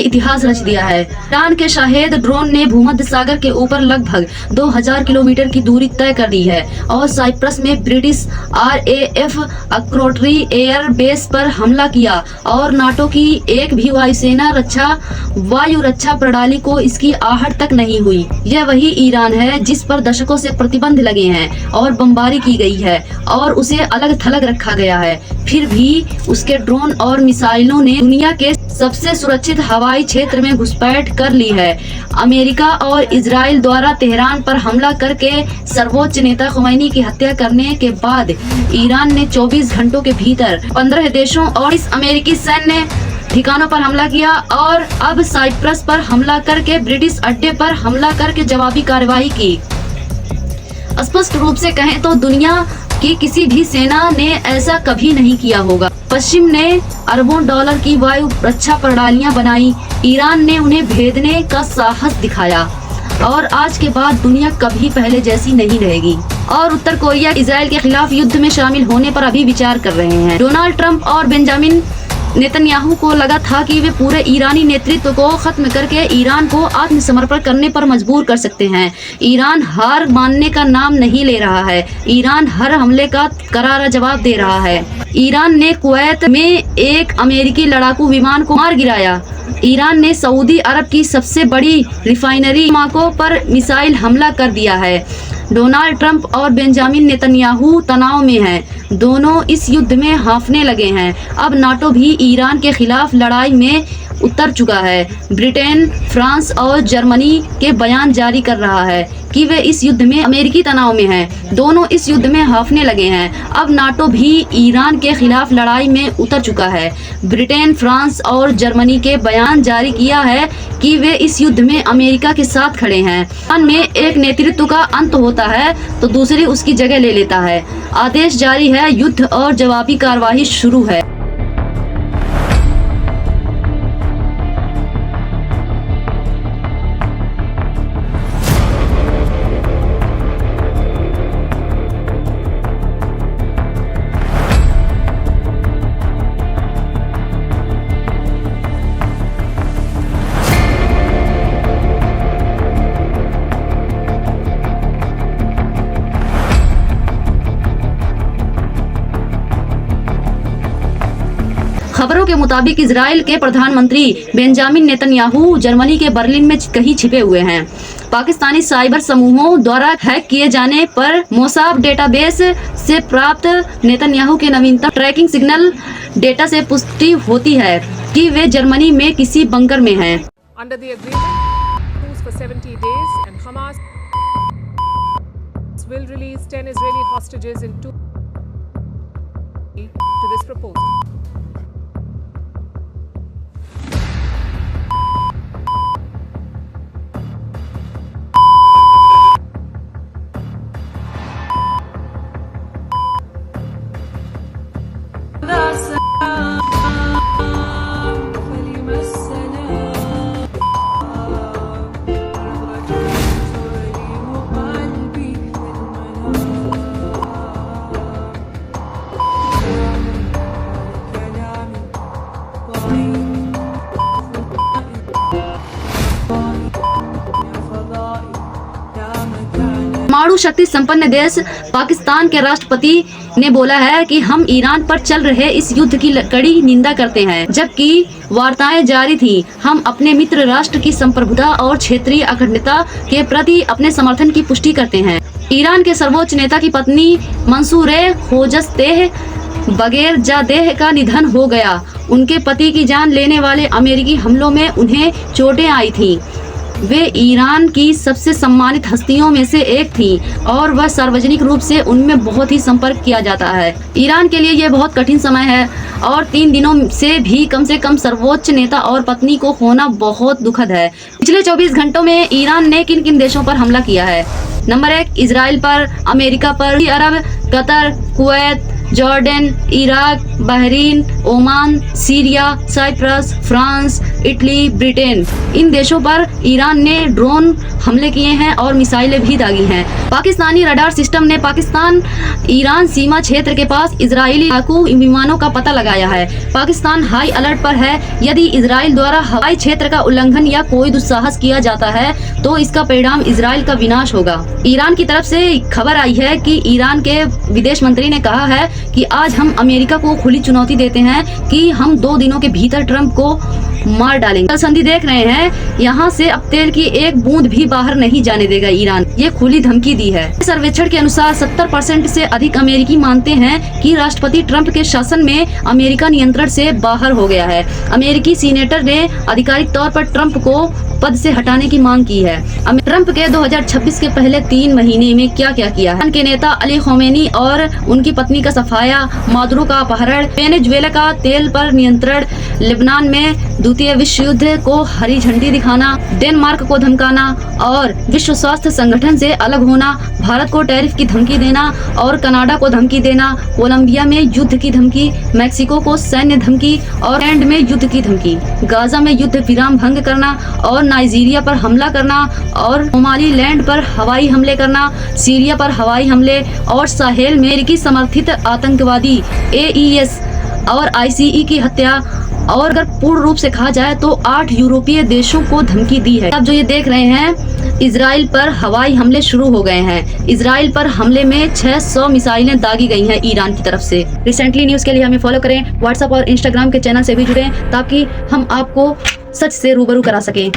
इतिहास रच दिया है। ईरान के शाहेद ड्रोन ने भूमध्य सागर के ऊपर लगभग 2000 किलोमीटर की दूरी तय कर दी है और साइप्रस में ब्रिटिश RAF अक्रोटरी एयर बेस पर हमला किया और नाटो की एक भी वायु रक्षा प्रणाली को इसकी आहट तक नहीं हुई। यह वही ईरान है जिस पर दशकों से प्रतिबंध लगे हैं और बमबारी की गई है और उसे अलग थलग रखा गया है, फिर भी उसके ड्रोन और मिसाइलों ने दुनिया के सबसे सुरक्षित हवाई क्षेत्र में घुसपैठ कर ली है। अमेरिका और इजराइल द्वारा तेहरान पर हमला करके सर्वोच्च नेता खुमैनी की हत्या करने के बाद ईरान ने 24 घंटों के भीतर 15 देशों और इस अमेरिकी सैन्य ठिकानों पर हमला किया और अब साइप्रस पर हमला करके ब्रिटिश अड्डे पर हमला करके जवाबी कार्रवाई की। स्पष्ट रूप से कहें तो दुनिया की किसी भी सेना ने ऐसा कभी नहीं किया होगा। पश्चिम ने अरबों डॉलर की वायु रक्षा प्रणालियां बनाई, ईरान ने उन्हें भेदने का साहस दिखाया और आज के बाद दुनिया कभी पहले जैसी नहीं रहेगी। और उत्तर कोरिया इजराइल के खिलाफ युद्ध में शामिल होने पर अभी विचार कर रहे हैं। डोनाल्ड ट्रंप और बेंजामिन नेतन्याहू को लगा था कि वे पूरे ईरानी नेतृत्व को खत्म करके ईरान को आत्मसमर्पण करने पर मजबूर कर सकते हैं। ईरान हार मानने का नाम नहीं ले रहा है। ईरान हर हमले का करारा जवाब दे रहा है। ईरान ने कुवैत में एक अमेरिकी लड़ाकू विमान को मार गिराया। ईरान ने सऊदी अरब की सबसे बड़ी रिफाइनरी माको पर मिसाइल हमला कर दिया है। डोनाल्ड ट्रंप और बेंजामिन नेतन्याहू तनाव में हैं। दोनों इस युद्ध में हांफने लगे हैं। अब नाटो भी ईरान के खिलाफ लड़ाई में उतर चुका है। ब्रिटेन, फ्रांस और जर्मनी के बयान जारी कर रहा है कि वे इस युद्ध में अमेरिकी तनाव में हैं। दोनों इस युद्ध में हांफने लगे हैं। अब नाटो भी ईरान के खिलाफ लड़ाई में उतर चुका है। ब्रिटेन, फ्रांस और जर्मनी के बयान जारी किया है कि वे इस युद्ध में अमेरिका के साथ खड़े हैं। ईरान में एक नेतृत्व का अंत होता है तो दूसरी उसकी जगह ले लेता है। आदेश जारी है, युद्ध और जवाबी कार्रवाई शुरू है। खबरों के मुताबिक इजराइल के प्रधानमंत्री बेंजामिन नेतन्याहू जर्मनी के बर्लिन में कहीं छिपे हुए हैं। पाकिस्तानी साइबर समूहों द्वारा हैक किए जाने पर मोसाद डेटाबेस से प्राप्त नेतन्याहू के नवीनतम ट्रैकिंग सिग्नल डेटा से पुष्टि होती है कि वे जर्मनी में किसी बंकर में हैं। Under the agreement, for 70 days, and Hamas will release 10 Israeli hostages in to this proposal. परमाणु शक्ति संपन्न देश पाकिस्तान के राष्ट्रपति ने बोला है कि हम ईरान पर चल रहे इस युद्ध की कड़ी निंदा करते हैं। जबकि वार्ताएं जारी थी, हम अपने मित्र राष्ट्र की संप्रभुता और क्षेत्रीय अखंडता के प्रति अपने समर्थन की पुष्टि करते हैं। ईरान के सर्वोच्च नेता की पत्नी मंसूरे खोजस्तेह बगैरजादेह का निधन हो गया। उनके पति की जान लेने वाले अमेरिकी हमलों में उन्हें चोटें आई थीं। वे ईरान की सबसे सम्मानित हस्तियों में से एक थी और वह सार्वजनिक रूप से उनमें बहुत ही संपर्क किया जाता है। ईरान के लिए यह बहुत कठिन समय है और 3 दिनों से कम सर्वोच्च नेता और पत्नी को खोना बहुत दुखद है। पिछले 24 घंटों में ईरान ने किन किन देशों पर हमला किया है? नंबर 1 इजराइल पर, अमेरिका पर, Arab, Qatar, Kuwait, Jordan, Iraq, Bahrain, Oman, Syria, Cyprus, France, Italy, Britain, इन देशों पर ईरान ने ड्रोन हमले किए हैं और मिसाइलें भी दागी हैं। पाकिस्तानी रडार सिस्टम ने पाकिस्तान ईरान सीमा क्षेत्र के पास इजरायली लड़ाकू विमानों का पता लगाया है। पाकिस्तान हाई अलर्ट पर है। यदि इजराइल द्वारा हवाई क्षेत्र का उल्लंघन या कोई दुस्साहस किया जाता है तो इसका परिणाम इजराइल का विनाश होगा। ईरान की तरफ से खबर आई है कि ईरान के विदेश मंत्री ने कहा है कि आज हम अमेरिका को खुली चुनौती देते हैं कि हम 2 दिनों के भीतर ट्रंप को मार डालेंगे। संधि देख रहे हैं, यहाँ से अब तेल की एक बूंद भी बाहर नहीं जाने देगा ईरान, ये खुली धमकी दी है। सर्वेक्षण के अनुसार 70% से अधिक अमेरिकी मानते हैं कि राष्ट्रपति ट्रंप के शासन में अमेरिका नियंत्रण से बाहर हो गया है। अमेरिकी सीनेटर ने आधिकारिक तौर पर ट्रंप को पद से हटाने की मांग की है। ट्रंप के 2026 के पहले 3 महीने में क्या क्या किया है? ईरान के नेता अली खमेनी और उनकी पत्नी का सफाया, मादुरो का अपहरण, वेनेजुएला का तेल पर नियंत्रण, लेबनान में द्वितीय विश्व युद्ध को हरी झंडी दिखाना, डेनमार्क को धमकाना और विश्व स्वास्थ्य संगठन से अलग होना, भारत को टैरिफ की धमकी देना और कनाडा को धमकी देना, कोलंबिया में युद्ध की धमकी, मैक्सिको को सैन्य धमकी और इंग्लैंड में युद्ध की धमकी, गाजा में युद्ध विराम भंग करना और नाइजीरिया पर हमला करना और सोमालीलैंड पर हवाई हमले करना, सीरिया पर हवाई हमले और साहेल में अमेरिकी समर्थित आतंकवादी AES और ICE की हत्या। और अगर पूर्ण रूप से कहा जाए तो 8 यूरोपीय देशों को धमकी दी है। अब जो ये देख रहे हैं, इजराइल पर हवाई हमले शुरू हो गए हैं। इजराइल पर हमले में 600 मिसाइलें दागी गई हैं ईरान की तरफ से। रिसेंटली न्यूज़ के लिए हमें फॉलो करें, व्हाट्सएप और इंस्टाग्राम के चैनल से भी जुड़ें ताकि हम आपको सच से रूबरू करा सकें।